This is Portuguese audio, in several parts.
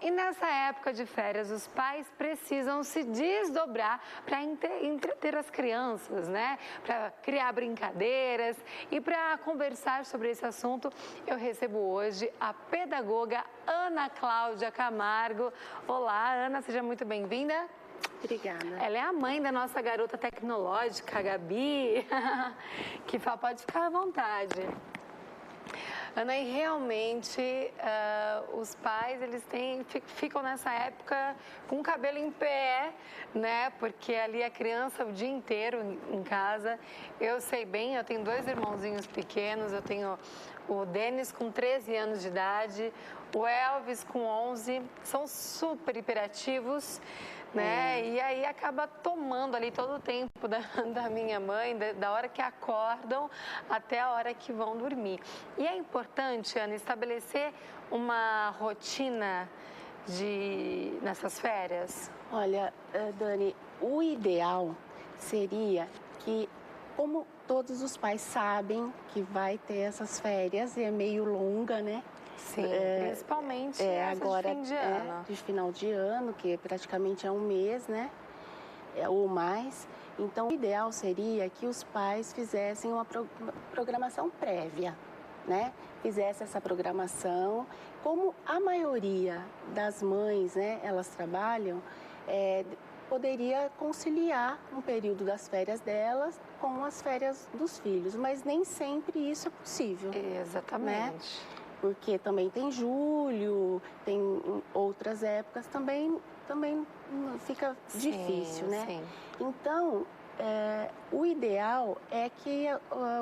E nessa época de férias, os pais precisam se desdobrar para entreter as crianças, né? Para criar brincadeiras e para conversar sobre esse assunto, eu recebo hoje a pedagoga Ana Cláudia Camargo. Olá, Ana, seja muito bem-vinda. Obrigada. Ela é a mãe da nossa garota tecnológica, a Gabi, que fala, pode ficar à vontade. Ana, e realmente os pais, ficam nessa época com o cabelo em pé, né? Porque ali a criança o dia inteiro em casa. Eu sei bem, eu tenho 2 irmãozinhos pequenos, eu tenho o Denis com 13 anos de idade, o Elvis com 11, são super hiperativos, né? E aí acaba tomando ali todo o tempo da minha mãe, da hora que acordam até a hora que vão dormir. E é importante, Ana, estabelecer uma rotina nessas férias? Olha, Dani, o ideal seria que, como todos os pais sabem que vai ter essas férias, e é meio longa, né? Sim, principalmente agora, de fim de ano. De final de ano, que praticamente é um mês, né? Ou mais. Então, o ideal seria que os pais fizessem uma programação prévia, né? Fizesse essa programação. Como a maioria das mães, né, elas trabalham, poderia conciliar um período das férias delas com as férias dos filhos, mas nem sempre isso é possível. Exatamente. Né? Porque também tem julho, tem outras épocas, também fica difícil, né? Sim. Então, o ideal é que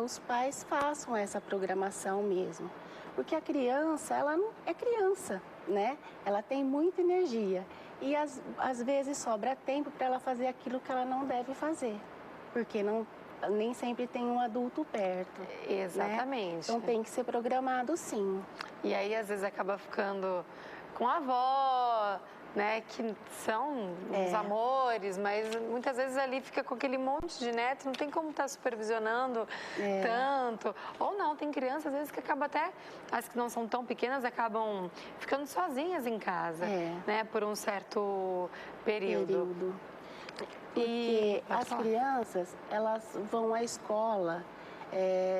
os pais façam essa programação mesmo. Porque a criança, ela não é criança, né? Ela tem muita energia e às vezes sobra tempo para ela fazer aquilo que ela não deve fazer, porque nem sempre tem um adulto perto. Exatamente. Né? Então tem que ser programado, sim. E aí às vezes acaba ficando com a avó, né, que são os amores, mas muitas vezes ali fica com aquele monte de neto, não tem como estar supervisionando tanto. Ou não, tem crianças às vezes que acabam até, as que não são tão pequenas, acabam ficando sozinhas em casa, né, por um certo período. Porque as crianças, elas vão à escola,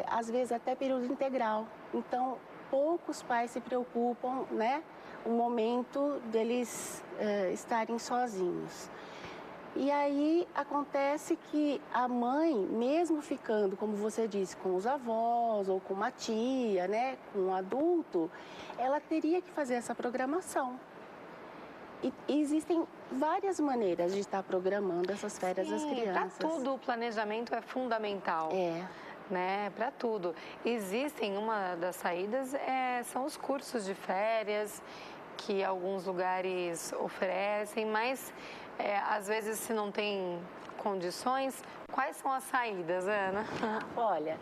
às vezes até período integral. Então, poucos pais se preocupam, né? O momento deles estarem sozinhos. E aí acontece que a mãe, mesmo ficando, como você disse, com os avós ou com uma tia, né, com um adulto, ela teria que fazer essa programação. E existem várias maneiras de estar programando essas férias das crianças. Para tudo o planejamento é fundamental. Né, para tudo. Existem, uma das saídas são os cursos de férias que alguns lugares oferecem, mas às vezes se não tem condições, quais são as saídas, Ana? Olha,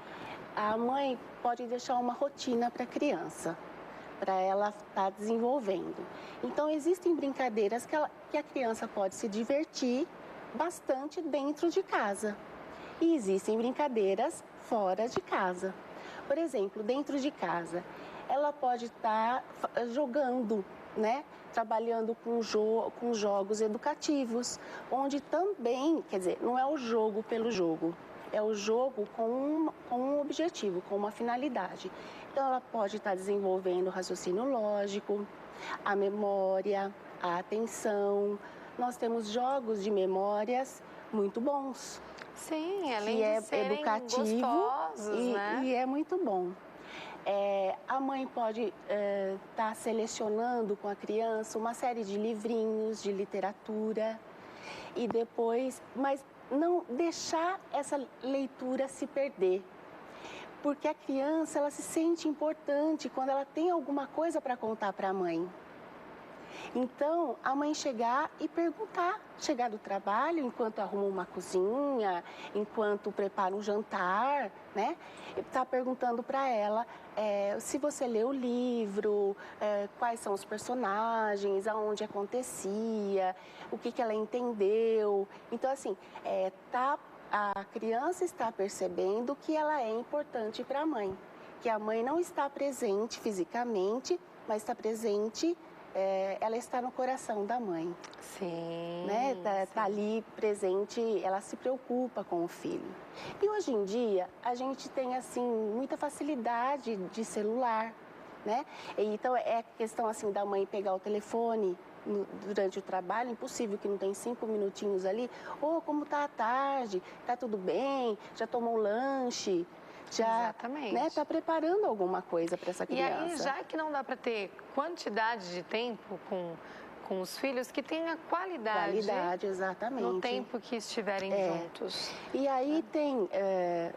a mãe pode deixar uma rotina para a criança, para ela estar desenvolvendo. Então, existem brincadeiras que a criança pode se divertir bastante dentro de casa. E existem brincadeiras fora de casa. Por exemplo, dentro de casa, ela pode estar jogando, né? Trabalhando com jogos educativos, onde também, quer dizer, não é o jogo pelo jogo, é o jogo com um objetivo, com uma finalidade. Então, ela pode estar desenvolvendo o raciocínio lógico, a memória, a atenção. Nós temos jogos de memórias muito bons. Sim, além que de serem educativo gostosos, né? E é muito bom. A mãe pode estar selecionando com a criança uma série de livrinhos de literatura e depois, mas não deixar essa leitura se perder. Porque a criança, ela se sente importante quando ela tem alguma coisa para contar para a mãe. Então, a mãe chegar e perguntar, chegar do trabalho, enquanto arruma uma cozinha, enquanto prepara um jantar, né? Está perguntando para ela se você leu o livro, quais são os personagens, aonde acontecia, o que ela entendeu. Então, assim, a criança está percebendo que ela é importante para a mãe, que a mãe não está presente fisicamente, mas está presente ela está no coração da mãe. Sim. Né? Tá ali presente, ela se preocupa com o filho. E hoje em dia, a gente tem, assim, muita facilidade de celular, né? Então, é questão, assim, da mãe pegar o telefone durante o trabalho, impossível que não tem 5 minutinhos ali. Como tá a tarde? Tá tudo bem? Já tomou lanche? Já, exatamente. né, tá preparando alguma coisa para essa criança. E aí, já que não dá para ter quantidade de tempo com os filhos, que tenha qualidade exatamente. no tempo que estiverem juntos. E aí tem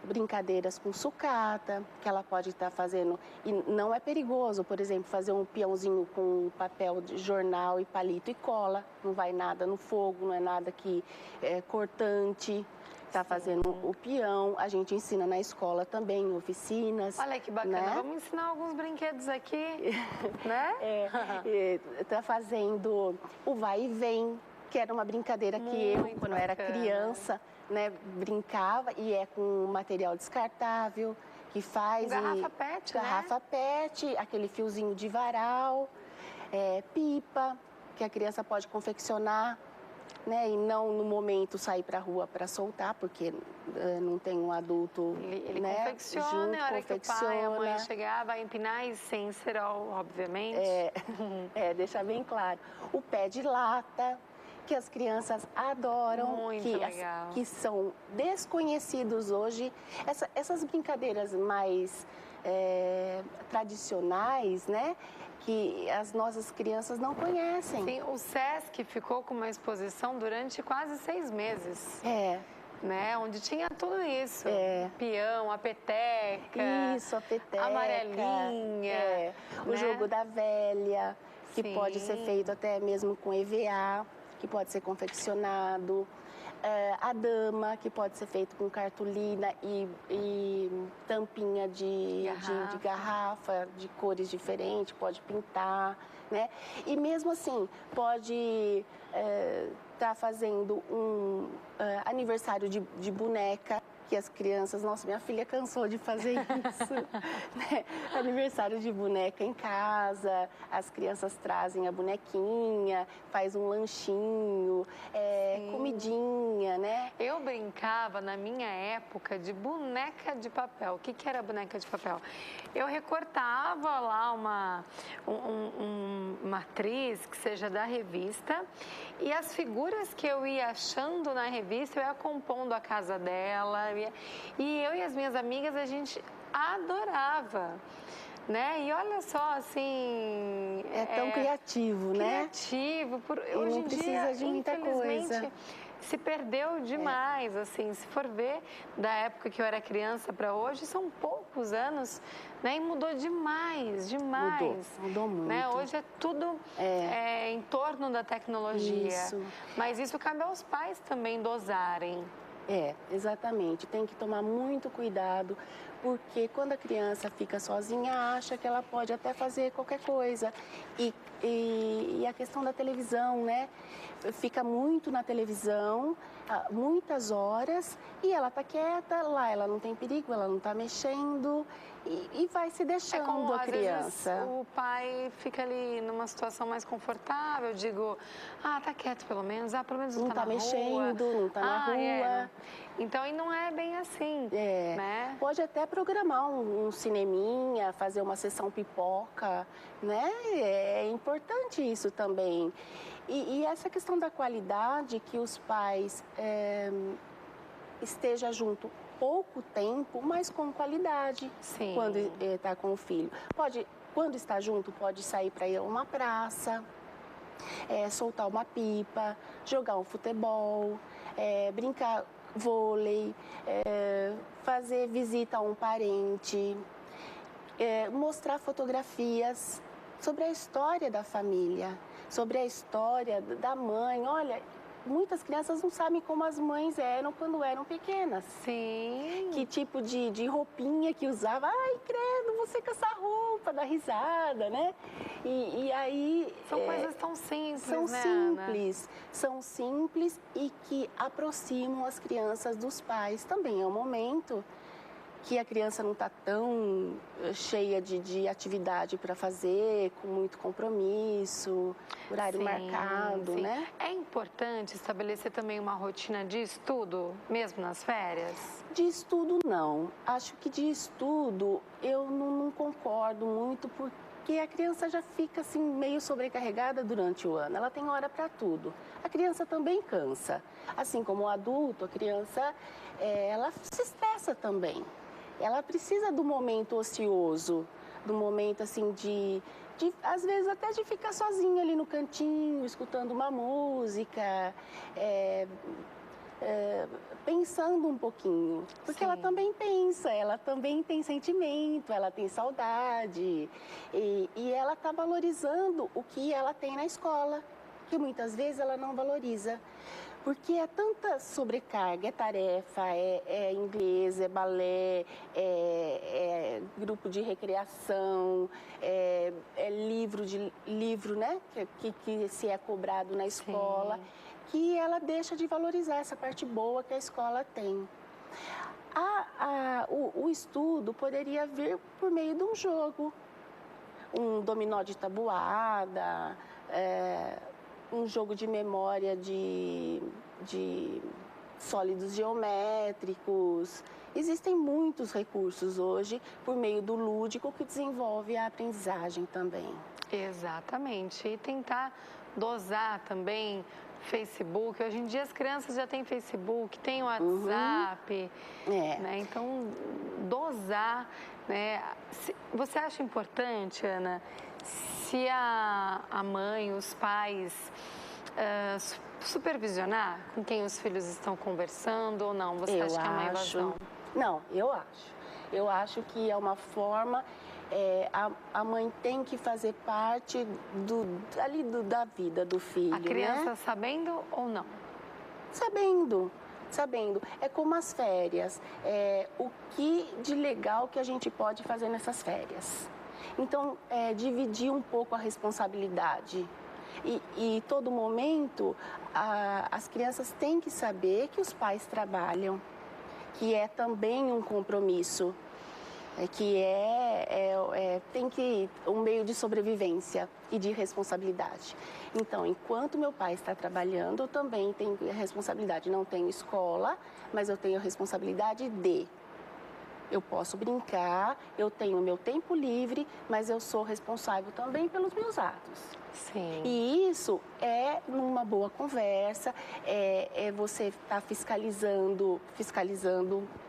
brincadeiras com sucata, que ela pode estar fazendo, e não é perigoso, por exemplo, fazer um peãozinho com papel de jornal e palito e cola, não vai nada no fogo, não é nada que é cortante. Está fazendo o peão, a gente ensina na escola também, em oficinas. Olha que bacana, né? Vamos ensinar alguns brinquedos aqui, né? Está fazendo o vai e vem, que era uma brincadeira que eu, quando eu era criança, né, brincava, e é com material descartável, que faz... Garrafa PET, Garrafa PET, aquele fiozinho de varal, pipa, que a criança pode confeccionar, né, e não no momento sair para a rua para soltar, porque não tem um adulto, ele né, confecciona, junto, a hora que o pai e a mãe chegar, vai empinar e sem cerol, obviamente. Deixa bem claro. O pé de lata, que as crianças adoram, que são desconhecidos hoje. Essas brincadeiras mais tradicionais, né? Que as nossas crianças não conhecem. Sim, o SESC ficou com uma exposição durante quase 6 meses. Né? Onde tinha tudo isso. Peão, a peteca. Isso, a peteca. Amarelinha. O jogo da velha, que pode ser feito até mesmo com EVA, que pode ser confeccionado. A dama, que pode ser feito com cartolina e tampinha de garrafa, de cores diferentes, pode pintar, né? E mesmo assim, pode estar fazendo um aniversário de boneca, que as crianças... Nossa, minha filha cansou de fazer isso. Né? Aniversário de boneca em casa, as crianças trazem a bonequinha, faz um lanchinho, comidinha, né? Eu brincava, na minha época, de boneca de papel. O que era boneca de papel? Eu recortava lá uma atriz que seja da revista, e as figuras que eu ia achando na revista, eu ia compondo a casa dela. E eu e as minhas amigas, a gente adorava, né? E olha só, assim... É tão criativo, né? Criativo. Hoje em dia, de muita coisa. Se perdeu demais, assim, se for ver, da época que eu era criança para hoje, são poucos anos, né? E mudou demais. Mudou muito. Né? Hoje é tudo em torno da tecnologia. Isso. Mas isso cabe aos pais também dosarem. Exatamente. Tem que tomar muito cuidado, porque quando a criança fica sozinha, acha que ela pode até fazer qualquer coisa. E a questão da televisão, né? Fica muito na televisão, muitas horas, e ela tá quieta, lá ela não tem perigo, ela não tá mexendo, e vai se deixando a criança. Às vezes, o pai fica ali numa situação mais confortável, digo, tá quieto pelo menos, pelo menos não tá mexendo, não tá na rua. Então, e não é bem assim, né? Pode até programar um cineminha, fazer uma sessão pipoca, né? É importante isso também. E essa questão da qualidade, que os pais estejam junto pouco tempo, mas com qualidade. Sim. Quando está com o filho. Quando está junto, pode sair para ir a uma praça, soltar uma pipa, jogar um futebol, brincar vôlei, fazer visita a um parente, mostrar fotografias sobre a história da família, sobre a história da mãe. Olha, muitas crianças não sabem como as mães eram quando eram pequenas. Sim. Que tipo de roupinha que usava. Ai, credo, você com essa roupa, dá risada, né? E aí... São coisas tão simples, São né, simples. São simples e que aproximam as crianças dos pais. Também é um momento que a criança não está tão cheia de atividade para fazer, com muito compromisso, horário marcado, sim. né? É importante estabelecer também uma rotina de estudo, mesmo nas férias? De estudo, não. Acho que de estudo eu não concordo muito, porque a criança já fica assim meio sobrecarregada durante o ano. Ela tem hora para tudo. A criança também cansa. Assim como o adulto, a criança, ela se estressa também. Ela precisa do momento ocioso, do momento assim às vezes até de ficar sozinha ali no cantinho, escutando uma música, pensando um pouquinho. Porque ela também pensa, ela também tem sentimento, ela tem saudade. E ela está valorizando o que ela tem na escola, que muitas vezes ela não valoriza. Porque é tanta sobrecarga, é tarefa, é inglês, é balé, é grupo de recreação, é livro, né? Que se é cobrado na escola, que ela deixa de valorizar essa parte boa que a escola tem. O estudo poderia vir por meio de um jogo, um dominó de tabuada, um jogo de memória de sólidos geométricos. Existem muitos recursos hoje por meio do lúdico que desenvolve a aprendizagem também. Exatamente. E tentar dosar também Facebook. Hoje em dia as crianças já têm Facebook, têm WhatsApp, né? Então, dosar, né? Você acha importante, Ana, se a mãe, os pais supervisionar com quem os filhos estão conversando ou não? Você acha que é uma invasão? Não, eu acho. Eu acho que é uma forma, a mãe tem que fazer parte da vida do filho. A criança, né? Sabendo ou não? Sabendo. É como as férias. O que de legal que a gente pode fazer nessas férias? Então, dividir um pouco a responsabilidade. E todo momento, as crianças têm que saber que os pais trabalham, que é também um compromisso, tem que um meio de sobrevivência e de responsabilidade. Então, enquanto meu pai está trabalhando, eu também tenho responsabilidade. Não tenho escola, mas eu tenho a responsabilidade eu posso brincar, eu tenho meu tempo livre, mas eu sou responsável também pelos meus atos. Sim. E isso é numa boa conversa, você estar fiscalizando,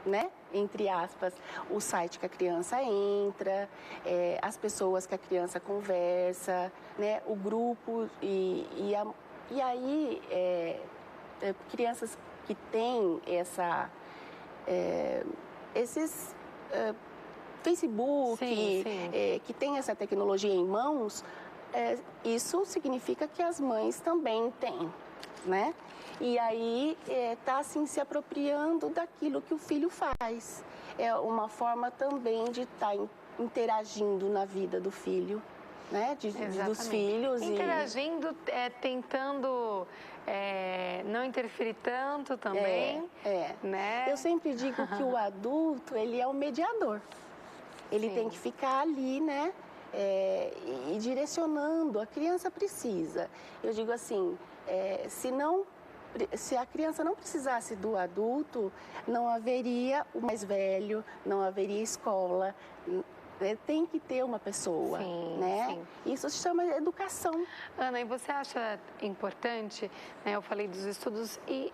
né, entre aspas, o site que a criança entra, as pessoas que a criança conversa, né, o grupo e aí crianças que têm esses Facebook, que tem essa tecnologia em mãos, isso significa que as mães também têm, né? E aí está assim se apropriando daquilo que o filho faz. É uma forma também de estar interagindo na vida do filho, né? Dos filhos. Interagindo, tentando não interferir tanto também. Né? Eu sempre digo que o adulto, ele é o mediador. Ele tem que ficar ali, né? E direcionando. A criança precisa. Eu digo assim, se a criança não precisasse do adulto, não haveria o mais velho, não haveria escola. Tem que ter uma pessoa, né? Sim. Isso se chama educação. Ana, e você acha importante, né, eu falei dos estudos, e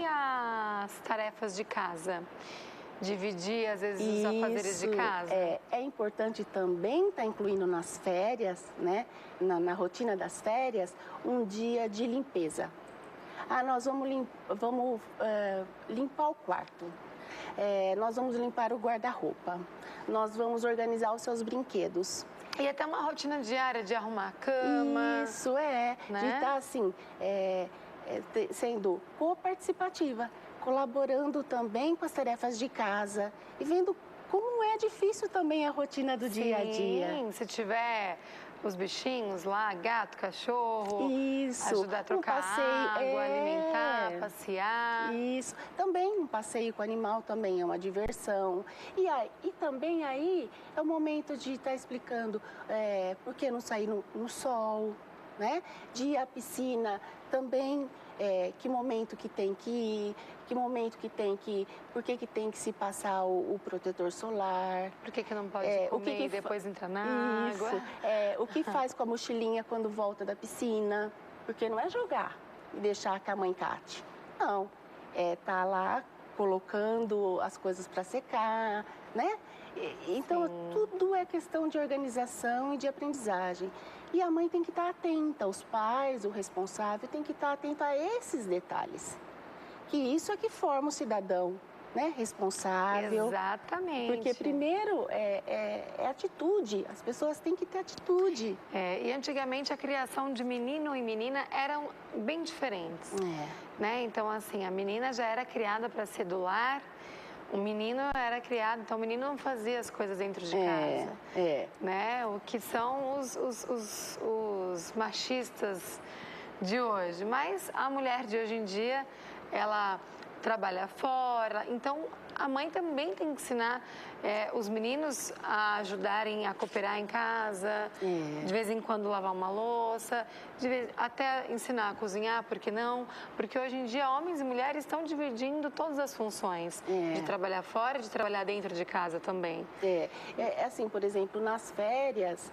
as tarefas de casa? Dividir, às vezes, os afazeres de casa? É importante também estar incluindo nas férias, né? Na rotina das férias, um dia de limpeza. Nós vamos limpar o quarto. Nós vamos limpar o guarda-roupa. Nós vamos organizar os seus brinquedos. E até uma rotina diária de arrumar a cama. Isso, né? De estar assim, sendo co-participativa, colaborando também com as tarefas de casa e vendo como é difícil também a rotina do dia a dia. Sim, se tiver os bichinhos lá, gato, cachorro, Isso. ajudar a trocar água, alimentar, passear. Isso. Também um passeio com o animal também é uma diversão. E também aí é o momento de estar explicando por que não sair no sol, né? De ir à piscina também, que momento que tem que ir, que momento que tem que ir, por que tem que se passar o protetor solar. Por que não pode comer e depois entrar na água? O que faz com a mochilinha quando volta da piscina, porque não é jogar e deixar que a mãe cate. Não, tá lá colocando as coisas para secar, né? Então, tudo é questão de organização e de aprendizagem. E a mãe tem que estar atenta, os pais, o responsável, tem que estar atento a esses detalhes. Que isso é que forma o cidadão, né? Responsável. Exatamente. Porque primeiro é atitude, as pessoas têm que ter atitude. E antigamente a criação de menino e menina eram bem diferentes. Né? Então, assim, a menina já era criada para ser do lar, o menino era criado, então o menino não fazia as coisas dentro de casa. Né? O que são os machistas de hoje. Mas a mulher de hoje em dia, ela trabalha fora, então a mãe também tem que ensinar os meninos a ajudarem a cooperar em casa, de vez em quando lavar uma louça, até ensinar a cozinhar, por que não? Porque hoje em dia homens e mulheres estão dividindo todas as funções, de trabalhar fora e de trabalhar dentro de casa também. Assim, por exemplo, nas férias,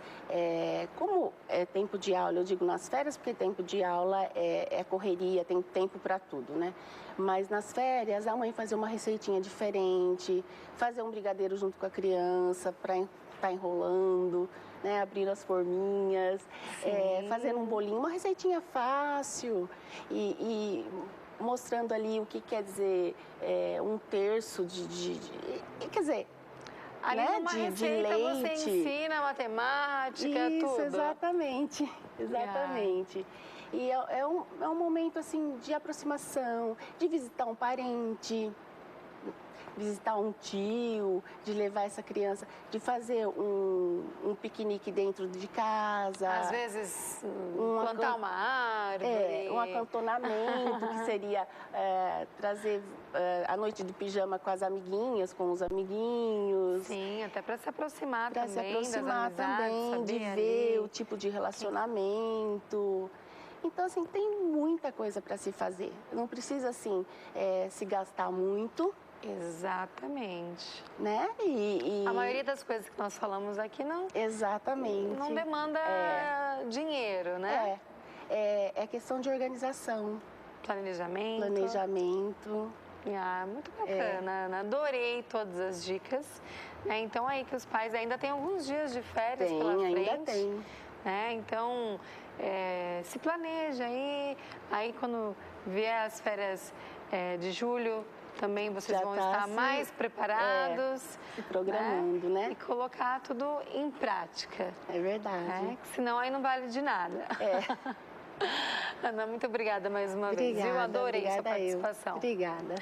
como é tempo de aula, eu digo nas férias porque tempo de aula é correria, tem tempo para tudo, né? Mas nas férias, a mãe fazer uma receitinha diferente, fazer um brigadeiro junto com a criança para estar enrolando, né? Abrir as forminhas, fazendo um bolinho, uma receitinha fácil e mostrando ali o que quer dizer um terço quer dizer, ali né? numa de receita leite. Você ensina matemática, Isso, tudo. exatamente. E é um momento, assim, de aproximação, de visitar um parente, visitar um tio, de levar essa criança, de fazer um piquenique dentro de casa. Às vezes, plantar uma árvore. Um acantonamento, que seria trazer a noite do pijama com as amiguinhas, com os amiguinhos. Sim, até para se aproximar também. Para se aproximar das amizades, também, de ver o tipo de relacionamento. Então, assim, tem muita coisa para se fazer. Não precisa, assim, se gastar muito. Exatamente. Né? A maioria das coisas que nós falamos aqui não... Exatamente. Não demanda dinheiro, né? É questão de organização. Planejamento. Muito bacana, Ana. Adorei todas as dicas. Então, aí que os pais ainda têm alguns dias de férias pela frente. Ainda tem. Então, se planeja aí quando vier as férias de julho, também vocês vão estar mais preparados. Se programando, né? E colocar tudo em prática. É verdade. Senão aí não vale de nada. Ana, muito obrigada mais uma vez. Eu adorei sua participação. Obrigada.